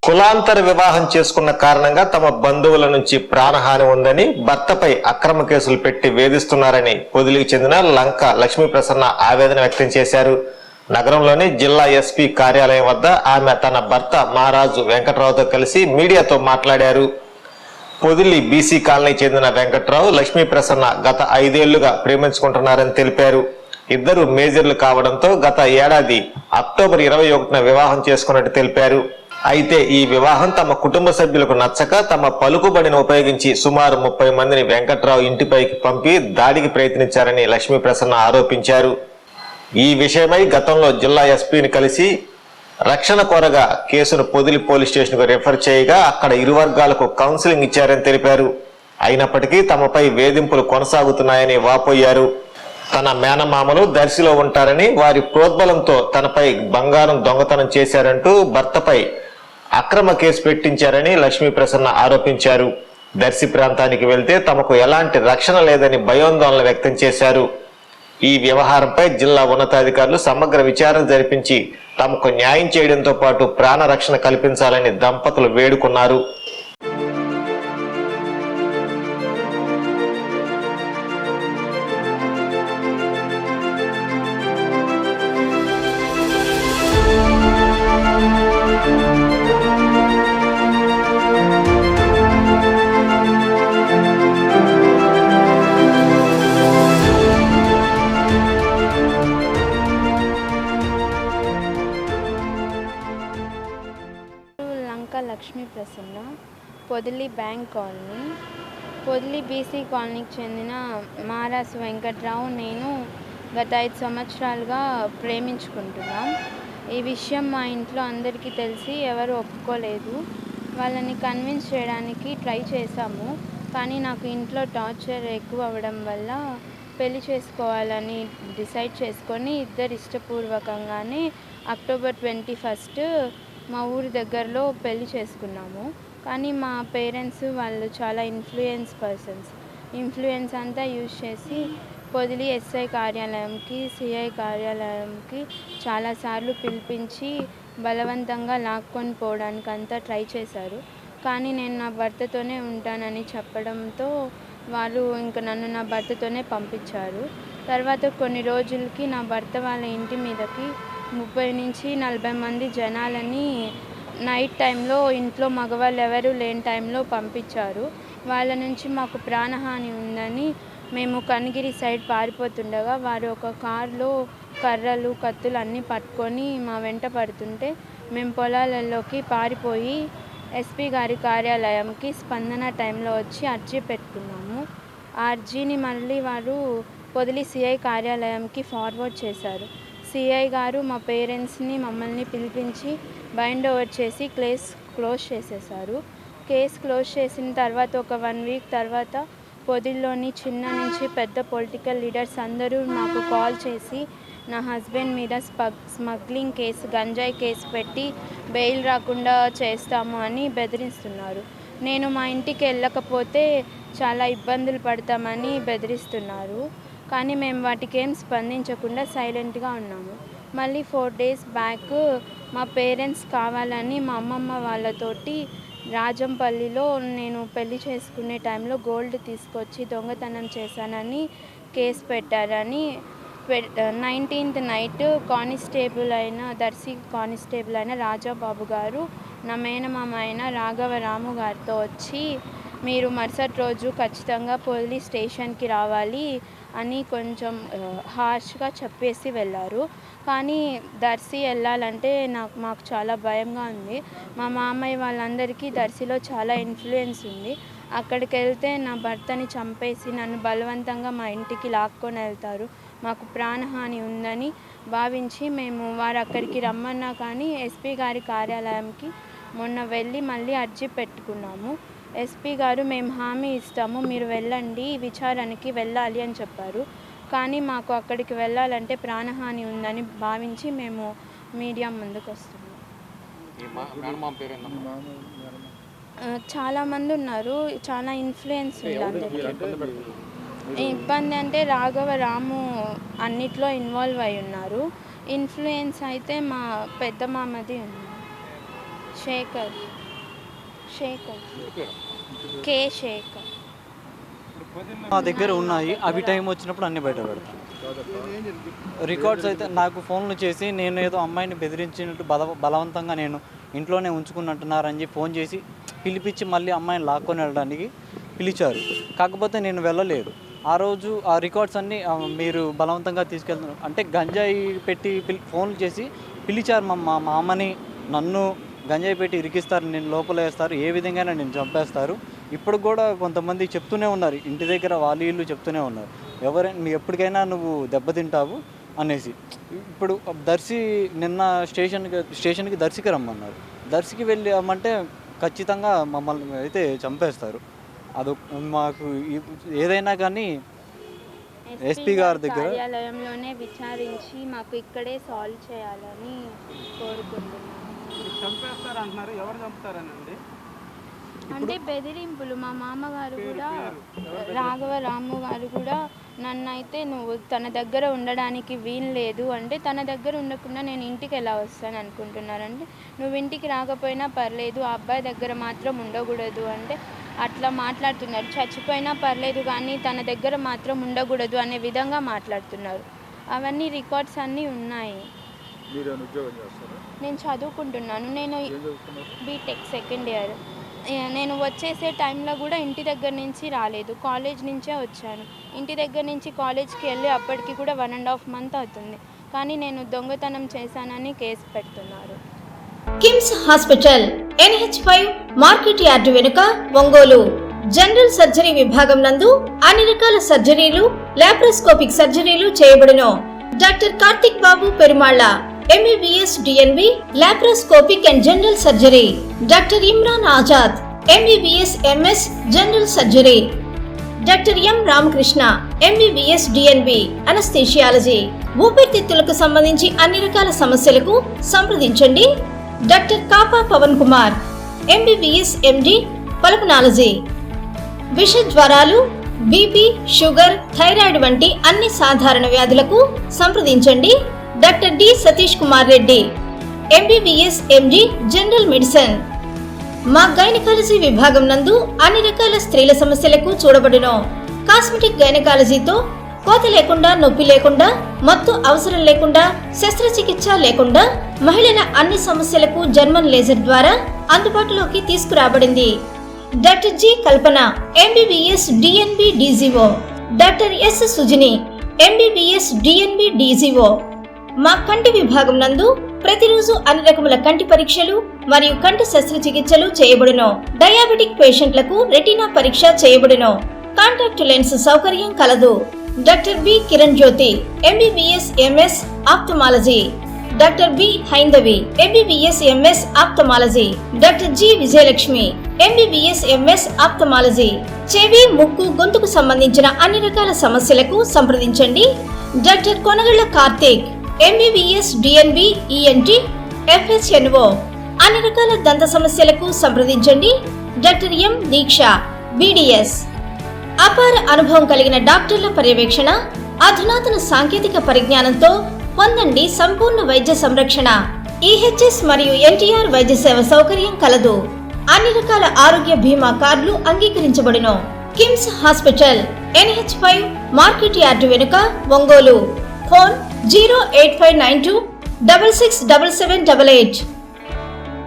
కులాంతర వివాహం చేసుకున్న కారణంగా తమ బంధువుల నుంచి ప్రాణహాని ఉందని భర్తపై అక్రమ కేసులు పెట్టి వేధిస్తున్నారని పొదిలికి చెందిన లంక లక్ష్మీ ప్రసన్న ఆవేదన వ్యక్తం చేశారు. నగరంలోని జిల్లా ఎస్పీ కార్యాలయం వద్ద ఆమె తన భర్త మహారాజు వెంకట్రావుతో కలిసి మీడియాతో మాట్లాడారు. పొదిలి బీసీ కాలనీ చెందిన వెంకట్రావు లక్ష్మీ ప్రసన్న గత 5 ఏళ్లుగా ప్రేమించుకుంటున్నారని తెలిపారు. ఇద్దరు మేజర్లు కావడంతో గత ఏడాది అక్టోబర్ 21న వివాహం చేసుకున్నట్టు తెలిపారు. అయితే ఈ వివాహం తమ కుటుంబ సభ్యులకు నచ్చక తమ పలుకుబడిని ఉపయోగించి సుమారు 30 మందిని వెంకట్రావు ఇంటిపైకి పంపి దాడికి ప్రయత్నించారని లక్ష్మీ ప్రసన్న ఆరోపించారు. ఈ విషయమై గతంలో జిల్లా ఎస్పీని కలిసి రక్షణ కోరగా కేసును పొదిలి పోలీస్ స్టేషన్కు రిఫర్ చేయగా అక్కడ ఇరు వర్గాలకు కౌన్సిలింగ్ ఇచ్చారని తెలిపారు. అయినప్పటికీ తమపై వేధింపులు కొనసాగుతున్నాయని వాపోయారు. తన మేనమామలు దర్శిలో ఉంటారని వారి ప్రోద్బలంతో తనపై బంగారం దొంగతనం చేశారంటూ భర్తపై అక్రమ కేసు పెట్టించారని లక్ష్మీ ప్రసన్న ఆరోపించారు. దర్శి ప్రాంతానికి వెళ్తే తమకు ఎలాంటి రక్షణ లేదని భయోందోళన వ్యక్తం చేశారు. ఈ వ్యవహారంపై జిల్లా ఉన్నతాధికారులు సమగ్ర విచారణ జరిపించి తమకు న్యాయం చేయడంతో పాటు ప్రాణ రక్షణ కల్పించాలని దంపతులు వేడుకున్నారు. Lakshmi Prasanna, Podili bank colony, Podili BC కాలనీకి చెందిన మహారాజు వెంకట్రావు నేను గత 5 సంవత్సరాలుగా ప్రేమించుకుంటున్నాం. ఈ విషయం మా ఇంట్లో అందరికీ తెలిసి ఎవరు ఒప్పుకోలేదు. వాళ్ళని కన్విన్స్ చేయడానికి ట్రై చేశాము. కానీ నాకు ఇంట్లో టార్చర్ ఎక్కువ అవ్వడం వల్ల పెళ్లి చేసుకోవాలని డిసైడ్ చేసుకొని ఇద్దరు ఇష్టపూర్వకంగానే అక్టోబర్ 21 మా ఊరి దగ్గరలో పెళ్లి చేసుకున్నాము. కానీ మా పేరెంట్స్ వాళ్ళు చాలా ఇన్ఫ్లుయెన్స్ అంతా యూజ్ చేసి పొదిలి ఎస్ఐ కార్యాలయంకి, సిఐ కార్యాలయంకి చాలాసార్లు పిలిపించి బలవంతంగా లాక్కొని పోవడానికి అంతా ట్రై చేశారు. కానీ నేను నా భర్తతోనే ఉంటానని చెప్పడంతో వాళ్ళు నన్ను నా భర్తతోనే పంపించారు. తర్వాత కొన్ని రోజులకి నా భర్త వాళ్ళ ఇంటి మీదకి 30 నుంచి 40 మంది జనాలని నైట్ టైంలో ఇంట్లో మగవాళ్ళు ఎవరు లేని టైంలో పంపించారు. వాళ్ళ నుంచి మాకు ప్రాణహాని ఉందని మేము కనిగిరి సైడ్ పారిపోతుండగా వారు ఒక కారులో కర్రలు, కత్తులు అన్నీ పట్టుకొని మా వెంట పడుతుంటే మేము పొలాలలోకి పారిపోయి ఎస్పీ గారి కార్యాలయంకి స్పందన టైంలో వచ్చి అర్జీ పెట్టుకున్నాము. ఆ అర్జీని మళ్ళీ వారు పొదిలి సిఐ కార్యాలయంకి ఫార్వర్డ్ చేశారు. సిఐ గారు మా పేరెంట్స్ని మమ్మల్ని పిలిపించి బైండ్ ఓవర్ చేసి కేస్ క్లోజ్ చేసేసారు. కేసు క్లోజ్ చేసిన తర్వాత ఒక 1 వీక్ తర్వాత పొదిల్లోని చిన్న నుంచి పెద్ద పొలిటికల్ లీడర్స్ అందరూ నాకు కాల్ చేసి నా హస్బెండ్ మీద స్మగ్లింగ్ కేసు, గంజాయి కేసు పెట్టి బెయిల్ రాకుండా చేస్తాము అని బెదిరిస్తున్నారు. నేను మా ఇంటికి వెళ్ళకపోతే చాలా ఇబ్బందులు పడతామని బెదిరిస్తున్నారు. కానీ మేము వాటికి ఏం స్పందించకుండా సైలెంట్గా ఉన్నాము. మళ్ళీ 4 డేస్ బ్యాక్ మా పేరెంట్స్ కావాలని మా అమ్మమ్మ వాళ్ళతోటి రాజంపల్లిలో నేను పెళ్లి చేసుకునే టైంలో గోల్డ్ తీసుకొచ్చి దొంగతనం చేశానని కేసు పెట్టారని 19th నైట్ దర్శి కానిస్టేబుల్ అయిన రాజాబాబు గారు నా మేనమామ అయిన రాఘవరాము గారితో వచ్చి మీరు మరుసటి రోజు ఖచ్చితంగా పోలీస్ స్టేషన్కి రావాలి అని కొంచెం హార్ష్గా చెప్పేసి వెళ్ళారు. కానీ దర్శి వెళ్ళాలంటే మాకు చాలా భయంగా ఉంది. మా మామయ్య వాళ్ళందరికీ దర్శిలో చాలా ఇన్ఫ్లుయెన్స్ ఉంది. అక్కడికి వెళ్తే నా భర్తని చంపేసి నన్ను బలవంతంగా మా ఇంటికి లాక్కొని వెళ్తారు, మాకు ప్రాణహాని ఉందని భావించి మేము వారు అక్కడికి రమ్మన్నా కానీ ఎస్పీ గారి కార్యాలయంకి మొన్న వెళ్ళి మళ్ళీ అర్జీ పెట్టుకున్నాము. ఎస్పీ గారు మేము హామీ ఇస్తాము, మీరు వెళ్ళండి, విచారణకి వెళ్ళాలి అని చెప్పారు. కానీ మాకు అక్కడికి వెళ్ళాలంటే ప్రాణహాని ఉందని భావించి మేము మీడియా ముందుకు వస్తున్నాం. చాలామంది ఉన్నారు, చాలా ఇన్ఫ్లుయెన్స్ ఉంది అందరికీ. ఇబ్బంది అంటే రాఘవరాము అన్నిట్లో ఇన్వాల్వ్ అయి ఉన్నారు. ఇన్ఫ్లుయెన్స్ అయితే మా పెద్ద మామది ఉంది. శేఖర్ కే శేఖర్. మా దగ్గర ఉన్నాయి, అవి టైం వచ్చినప్పుడు అన్ని బయట పెడతాను. రికార్డ్స్ అయితే నాకు ఫోన్లు చేసి నేను ఏదో అమ్మాయిని బెదిరించినట్టు బలవంతంగా నేను ఇంట్లోనే ఉంచుకున్నట్టున్నారని చెప్పి ఫోన్ చేసి పిలిపించి మళ్ళీ అమ్మాయిని లాక్కొని వెళ్ళడానికి పిలిచారు. కాకపోతే నేను వెళ్ళలేదు. ఆ రోజు ఆ రికార్డ్స్ అన్నీ మీరు బలవంతంగా తీసుకెళ్తున్నారు అంటే గంజాయి పెట్టి ఫోన్లు చేసి పిలిచారు. మా అమ్మని నన్ను గంజాయి పెట్టి ఇరికిస్తారు, నేను లోపల వేస్తారు, ఏ విధంగా నేను చంపేస్తారు. ఇప్పుడు కూడా కొంతమంది చెప్తూనే ఉన్నారు, ఇంటి దగ్గర వాళ్ళు వీళ్ళు చెప్తూనే ఉన్నారు, ఎవరైనా ఎప్పటికైనా నువ్వు దెబ్బతింటావు అనేసి. ఇప్పుడు దర్శి నిన్న స్టేషన్కి దర్శికి రమ్మన్నారు. దర్శికి వెళ్ళామంటే ఖచ్చితంగా మమ్మల్ని అయితే చంపేస్తారు. అది మాకు ఏదైనా కానీ ఎస్పీ గారి దగ్గర కార్యాలయంలోనే విచారించి మాకు ఇక్కడే సాల్వ్ చేయాలని కోరుకుంటున్నాను. అంటే బెదిరింపులు. మా మామగారు కూడా రాఘవరాము గారు కూడా నన్నైతే నువ్వు తన దగ్గర ఉండడానికి వీలు లేదు అంటే తన దగ్గర ఉండకుండా నేను ఇంటికి ఎలా వస్తాను అనుకుంటున్నారంటే నువ్వు ఇంటికి రాకపోయినా పర్లేదు ఆ అబ్బాయి దగ్గర మాత్రం ఉండకూడదు అంటే అట్లా మాట్లాడుతున్నారు. చచ్చిపోయినా పర్లేదు కానీ తన దగ్గర మాత్రం ఉండకూడదు అనే విధంగా మాట్లాడుతున్నారు. అవన్నీ రికార్డ్స్ అన్నీ ఉన్నాయి. నేను చదువుకుంటున్నాను. నేను బీటెక్ సెకండ్ ఇయర్. నేను వచ్చేసే టైంలో కూడా ఇంటి దగ్గర నుంచి రాలేదు, కాలేజ్ నుంచే వచ్చాను. ఇంటి దగ్గర నుంచి కాలేజ్కి వెళ్ళి అప్పటికి కూడా 1.5 months అవుతుంది. కానీ నేను దొంగతనం చేశానని కేసు పెడుతున్నారు. KIMS hospital NH5 market yard వెనుక ఒంగోలు. జనరల్ సర్జరీ విభాగం నందు అన్ని రకాల సర్జరీలు, లాప్రోస్కోపిక్ సర్జరీలు చేయబడును. Doctor Karthik Babu Perumalla MBBS DNB laparoscopic and general surgery. Doctor Imran Azad MBBS MS general surgery. Doctor M Ramakrishna MBBS DNB anaesthesiology. ఊపిరితిత్తులకు సంబంధించి అన్ని రకాల సమస్యలకు సంప్రదించండి. Doctor Kapa Pavan Kumar MBBS MD pulmonology. విష జ్వరాలు, బీపీ, షుగర్, థైరాయిడ్ వంటి అన్ని సాధారణ వ్యాధులకు సంప్రదించండి. Doctor D Satish Kumar Reddy MBBS MD general medicine. మా గైనకాలజీ విభాగం నందు అన్ని రకాల స్త్రీల సమస్యలకు చూడబడును. కాస్మెటిక్ గైనకాలజీతో కోత లేకుండా, నొప్పి లేకుండా, మత్తు అవసరం లేకుండా, శస్త్రచికిత్స లేకుండా మహిళల అన్ని సమస్యలకు జర్మన్ లేజర్ ద్వారా అందుబాటులోకి తీసుకురాబడింది. డాక్టర్ జి కల్పన MBBS DNB DGO. Doctor yes Sujini MBBS DNB DGO. మా కంటి విభాగం నందు ప్రతిరోజు అన్ని రకముల కంటి పరీక్షలు మరియు కంటి శస్త్రచికిత్సలు చేయబడును. డయాబెటిక్ పేషెంట్లకు రెటీనా పరీక్ష చేయబడును. కాంటాక్ట్ లెన్స్ సౌకర్యం కలదు. Doctor B Kiran Jyothi MBBS MS ophthalmology. Doctor B Haindavi MBBS MS ophthalmology. Doctor G Vijayalakshmi MBBS MS ophthalmology. చెవి, ముక్కు, గొంతుకు సంబంధించిన అన్ని రకాల సమస్యలకు సంప్రదించండి. Doctor Konagalla Karthik MBBS DNB ENT FHNO. అన్ని రకాల దంత సమస్యలకు సంప్రదించండి. Doctor M Deeksha BDS. అపార అనుభవం కలిగిన డాక్టర్ల పర్యవేక్షణ, అధునాతన సాంకేతిక పరిజ్ఞానంతో పొందండి సంపూర్ణ వైద్య సంరక్షణ. EHS మరియు NTR వైద్య సేవ సౌకర్యం కలదు. అన్ని రకాల ఆరోగ్య బీమా కార్డులు అంగీకరించబడును. KIMS hospital NH5 market yard వెనుక ఒంగోలు. ఫోన్ 08592 667788.